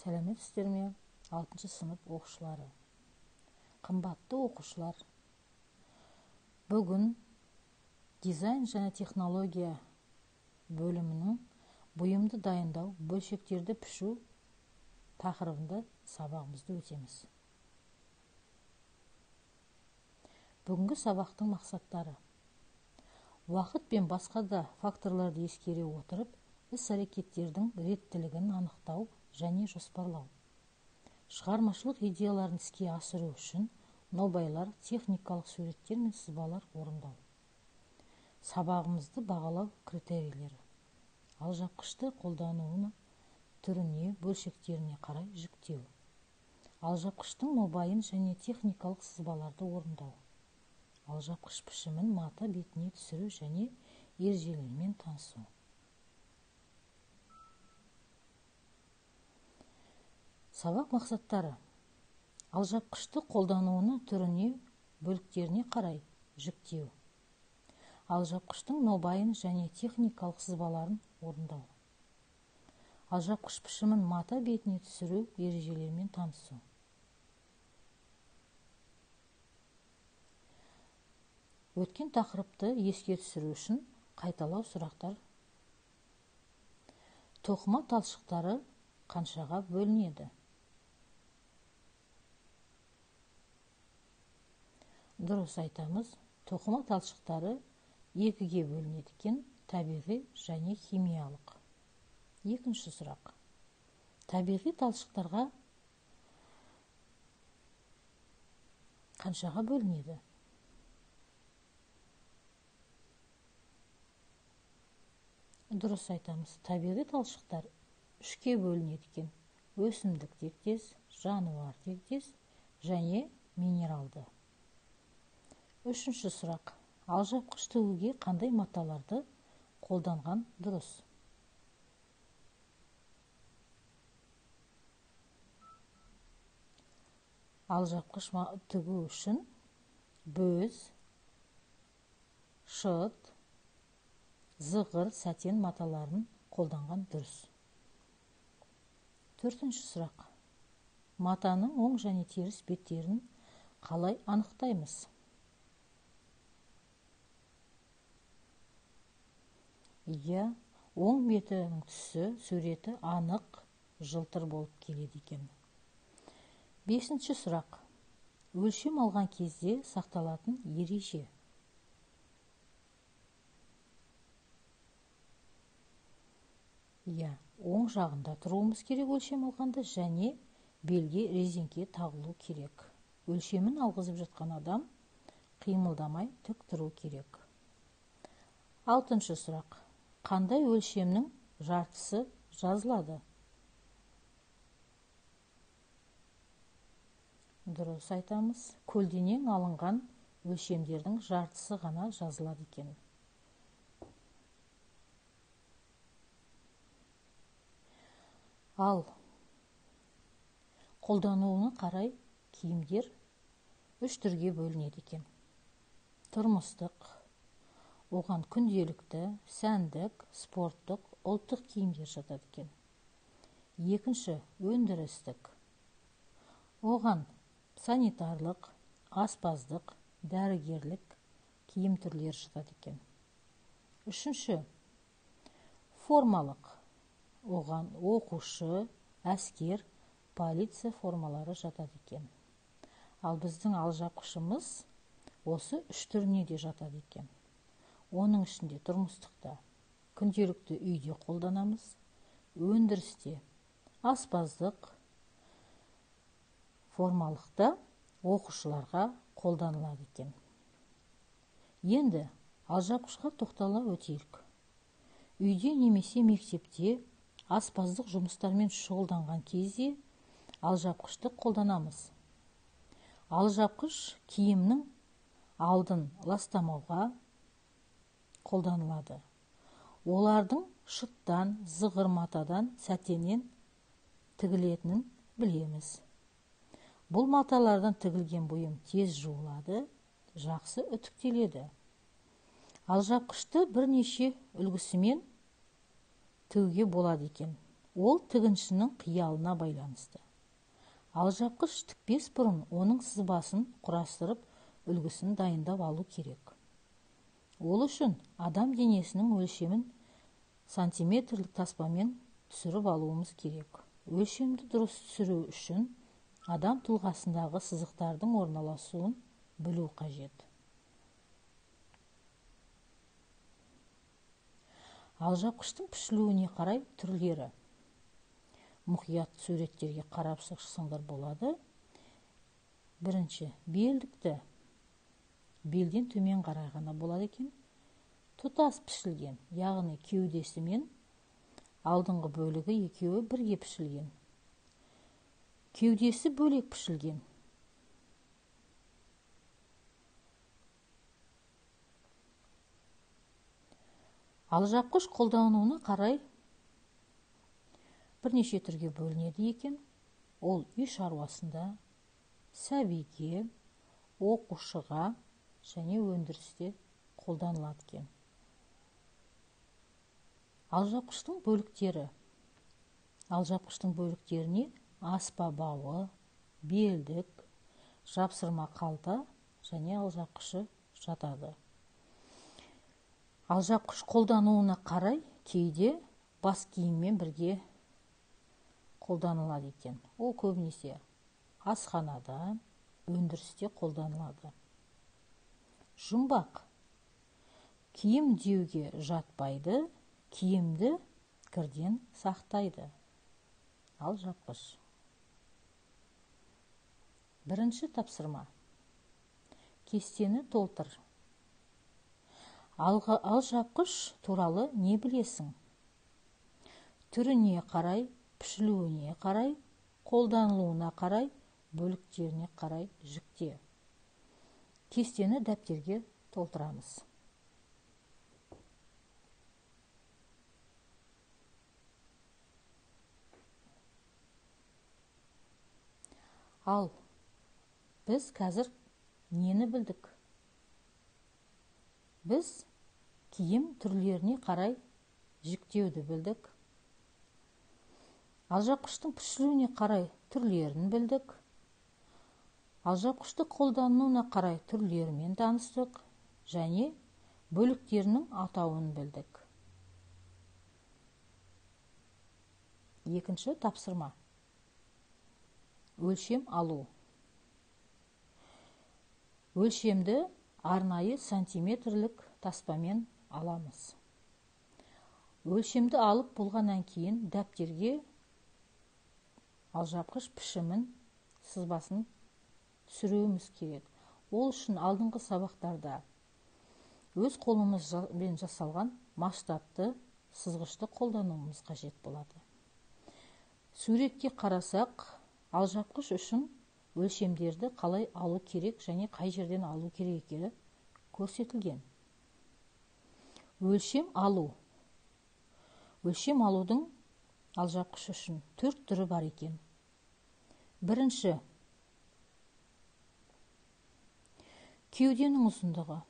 Сәлеметсіздер ме? 6 сынып оқушылары. Қымбатты оқушылар, бүгін дизайн және технология бөлімінің бұйымды дайындау, бөлшектерді пішу тақырыбында сабағымызды өтеміз. Бүгінгі сабақтың мақсаттары: уақыт пен басқа да факторларды ескере отырып, іс-әрекеттердің реттілігін анықтау және жоспарлау. Шығармашылық идеяларын іске асыру үшін нобайлар, техникалық суреттер мен сызбалар орындау. Сабағымызды бағалау критерийлері: алжапқышты қолдануының түріне, бөлшектеріне қарай жүктеу. Алжапқыштың нобайын және техникалық сызбаларды орындау. Алжапқыш пішімін мата бетіне түсіру және ережелерімен танысу. Сабақ мақсаттары: алжапқышты қолдануының түріне, бөліктеріне қарай жүктеу. Алжапқыштың нобайын және техникалық сызбаларын орындау. Алжапқыш пішімін мата бетіне түсіру, ережелерімен танысу. Өткен тақырыпты еске түсіру үшін қайталау сұрақтар. Тоқыма талшықтары қаншаға бөлінеді? Дұрыс айтамыз. Тоқыма талшықтары 2-ге бөлінеді екен, табиғи және химиялық. Екінші сұрақ: табиғи талшықтарға қаншаға бөлінеді? Дұрыс айтамыз. Табиғи талшықтар 3-ке бөлінеді екен: өсімдік тектес, жануар тектес және минералды. Үшінші сұрақ: алжапқыш тігуге қандай маталарды қолданған дұрыс? Алжапқыш тігу үшін бөз, шыт, зығыр, сәтен маталарын қолданған дұрыс. Төртінші сұрақ: матаның оң және теріс беттерін қалай анықтаймыз? Оң бетінің түсі, суреті анық, жылтыр болып келеді екен. Бесінші сұрақ: өлшем алған кезде сақталатын ереже. Оң жағында тұруымыз керек өлшем алғанда, және белге резеңке тағылу керек. Өлшемін алғызып жатқан адам қимылдамай тік тұру керек. Алтыншы сұрақ: қандай өлшемнің жартысы жазылады? Дұрыс айтамыз. Көлденең алынған өлшемдердің жартысы ғана жазылады екен. Ал қолдануына қарай киімдер 3 түрге бөлінеді екен. Тұрмыстық, оған күнделікті, сәндік, спорттық, ұлттық киімдер жатады екен. Екінші, өндірістік. Оған санитарлық, аспаздық, дәрігерлік киім түрлері жатады екен. Үшінші, формалық. Оған оқушы, әскер, полиция формалары жатады екен. Ал біздің алжапқышымыз осы 3 түріне де жатады екен. Оның ішінде тұрмыстықта күнделікті үйде қолданамыз, өндірісте аспаздық, формалықта оқушыларға қолданылады екен. Енді алжапқышқа тоқтала өтейік. Үйде немесе мектепте аспаздық жұмыстармен шұғылданған кезде алжапқышты қолданамыз. Алжапқыш киімнің алдын ластамауға қолданылады. Олардың шыттан, зығыр матадан, сәтеннен тігілетінін білеміз. Бұл маталардан тігілген бұйым тез жуылады, жақсы үтіктеледі. Алжапқышты бірнеше үлгісімен тігуге болады екен. Ол тігіншінің қиялына байланысты. Алжапқыш тікпес бұрын оның сызбасын құрастырып, үлгісін дайындап алу керек. Ол үшін адам денесінің өлшемін сантиметрлік таспамен түсіріп алуымыз керек. Өлшемді дұрыс түсіру үшін адам тұлғасындағы сызықтардың орналасуын білу қажет. Алжапқыштың пішілуіне қарай түрлері. Мұқият суреттерге қарап шықсаңдар болады. Бірінші, белдікті. Белден төмен қарай ғана болады екен. Тұтас пішілген, яғни кеудесі мен алдыңғы бөлігі екеуі бірге пішілген. Кеудесі бөлек пішілген. Алжапқыш қолдануына қарай бірнеше түрге бөлінеді екен. Ол үй шаруасында, сәбиге, оқушыға және өндірісте қолданылады екен. Алжапқыштың бөліктері. Алжапқыштың бөліктеріне аспа бауы, белдік, жапсырма қалта және алжапқышы жатады. Алжапқыш қолдануына қарай кейде бас киіммен бірге қолданылады екен. Ол көбінесе асханада, өндірісте қолданылады. Жұмбақ. Киім деуге жатпайды, киімді кірден сақтайды. Алжапқыш. Бірінші тапсырма. Кестені толтыр. Алжапқыш туралы не білесің? Түріне қарай, пішілуіне қарай, қолданылуына қарай, бөліктеріне қарай жікте. Кестені дәптерге толтырамыз. Ал біз қазір нені білдік? Біз киім түрлеріне қарай жіктеуді білдік. Алжапқыштың пішілуіне қарай түрлерін білдік. Алжапқышты қолдануына қарай түрлерімен таныстық және бөліктерінің атауын білдік. Екінші тапсырма. Өлшем алу. Өлшемді арнайы сантиметрлік таспамен аламыз. Өлшемді алып болғаннан кейін дәптерге алжапқыш пішімін, сызбасын түсіруіміз керек. Ол үшін алдыңғы сабақтарда өз қолымызбен жасалған масштабты сызғышты қолдануымыз қажет болады. Суретке қарасақ, алжапқыш үшін өлшемдерді қалай алу керек және қай жерден алу керек екені көрсетілген. Өлшем алу. Өлшем алудың алжапқыш үшін 4 түрі бар екен. Бірінші, кеуденің ұзындығы.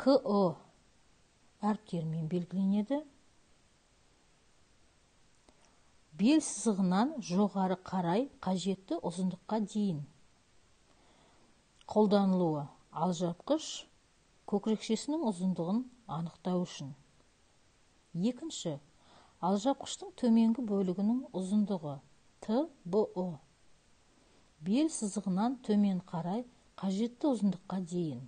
КО әріптермен белгіленеді. Бел сызығынан жоғары қарай қажетті ұзындыққа дейін. Қолданылуы. Алжапқыш көкірекшесінің ұзындығын анықтау үшін. Екінші, алжапқыштың төменгі бөлігінің ұзындығы ТБО. Бел сызығынан төмен қарай қажетті ұзындыққа дейін.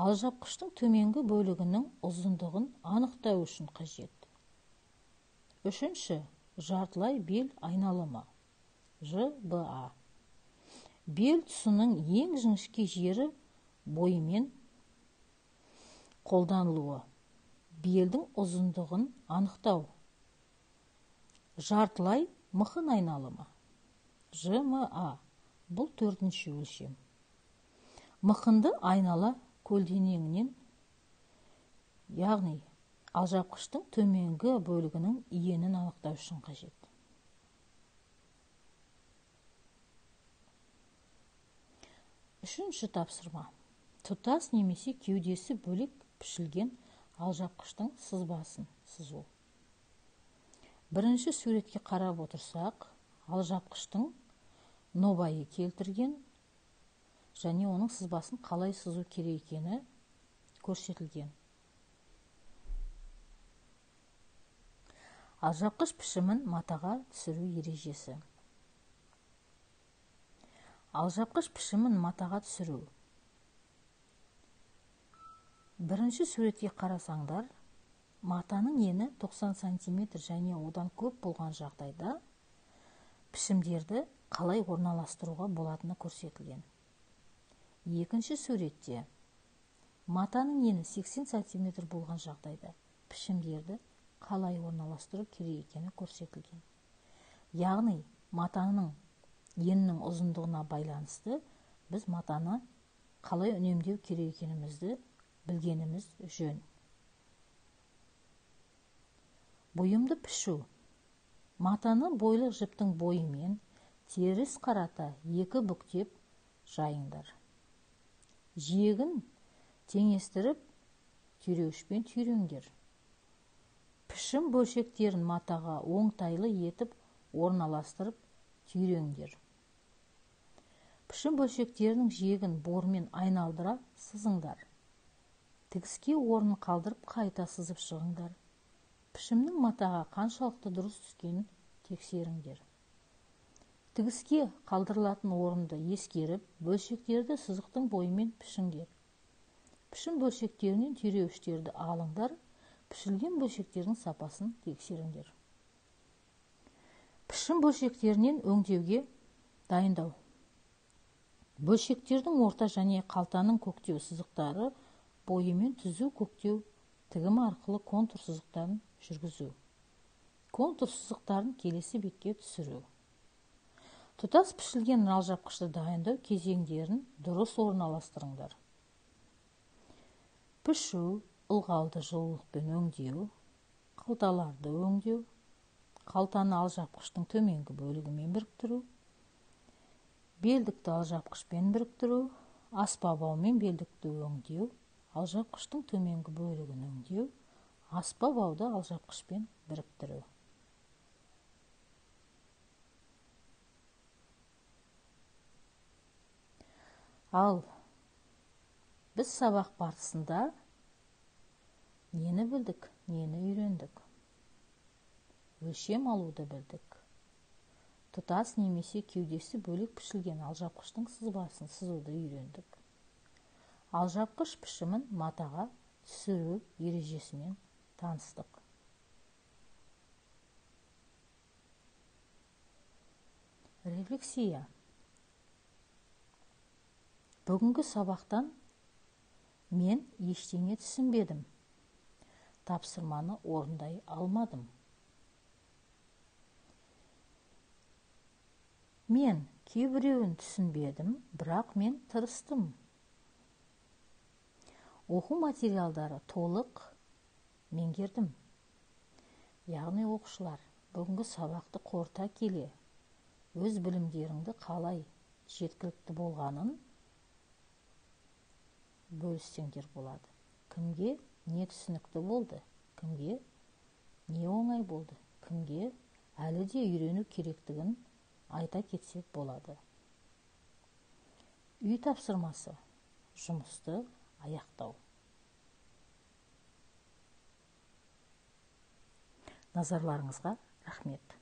Алжапқыштың төменгі бөлігінің ұзындығын анықтау үшін қажет. Үшінші, жартылай бел айналымы. ЖБА. Бел тұсының ең жіңішке жері бойымен қолданылуы. Белдің ұзындығын анықтау. Жартылай мықын айналымы. ЖМА. Бұл 4-ші өлшем. Мықынды айнала көлденеңінен, яғни алжапқыштың төменгі бөлігінің иенін анықтау үшін қажет. Үшінші тапсырма. Тұтас немесе кеудесі бөлек пішілген алжапқыштың сызбасын сызу. Бірінші суретке қарап отырсақ, алжапқыштың нобайы келтірген және оның сызбасын қалай сызу керек екені көрсетілген. Алжапқыш пішімін матаға түсіру ережесі. Алжапқыш пішімін матаға түсіру. Бірінші суретке қарасаңдар, матаның ені 90 см және одан көп болған жағдайда пішімдерді қалай орналастыруға болатыны көрсетілген. Екінші суретте матаның ені 80 см болған жағдайда пішімдерді қалай орналастыру керек екені көрсетілген. Яғни, матаның енінің ұзындығына байланысты біз матаны қалай үнемдеу керек екенімізді білгеніміз жөн. Бұйымды пішу. Матаны бойлық жіптің бойымен теріс қарата екі бүктеп жайыңдар. Жиегін теңестіріп, түйреуішпен түйреңдер. Пішім бөлшектерін матаға оңтайлы етіп орналастырып түйреңдер. Пішім бөлшектерінің жиегін бормен айналдыра сызыңдар. Тігіске орнын қалдырып қайта сызып шығыңдар. Пішімнің матаға қаншалықты дұрыс түскенін тексеріңдер. Тігіске қалдырылатын орынды ескеріп, бөлшектерді сызықтың бойымен пішіңдер. Пішім бөлшектерінен түйреуіштерді алыңдар, пішілген бөлшектердің сапасын тексеріңдер. Пішім бөлшектерінен өңдеуге дайындау. Бөлшектердің орта және қалтаның көктеу сызықтары бойымен түзу көктеу тігім арқылы контур сызықтарын жүргізу. Контур сызықтарын келесі бетке түсіру. Тұтас пішілген алжапқышты дайындау кезеңдерін дұрыс орналастырыңдар. Пішу, ылғалды жылулықпен өңдеу, қалталарды өңдеу, қалтаны алжапқыштың төменгі бөлігімен біріктіру, белдікті алжапқышпен біріктіру, аспабаумен белдікті өңдеу, алжапқыштың төменгі бөлігін өңдеу, аспабауды алжапқышпен біріктіру. Ал біз сабақ барысында нені білдік, нені үйрендік? Өлшем алуды білдік. Тұтас немесе кеудесі бөлек пішілген алжапқыштың сызбасын сызуды үйрендік. Алжапқыш пішімін матаға түсіру ережесімен таныстық. Рефлексия. Бүгінгі сабақтан мен ештеңе түсінбедім. Тапсырманы орындай алмадым. Мен кейбіреуін түсінбедім, бірақ мен тырыстым. Оқу материалдары толық меңгердім. Яғни оқушылар, бүгінгі сабақты қорыта келе, өз білімдеріңді қалай жеткілікті болғанын бөліссеңдер болады. Кімге не түсінікті болды, кімге не оңай болды, кімге әлі де үйрену керектігін айта кетсек болады. Үй тапсырмасы: жұмысты аяқтау. Назарларыңызға рахмет.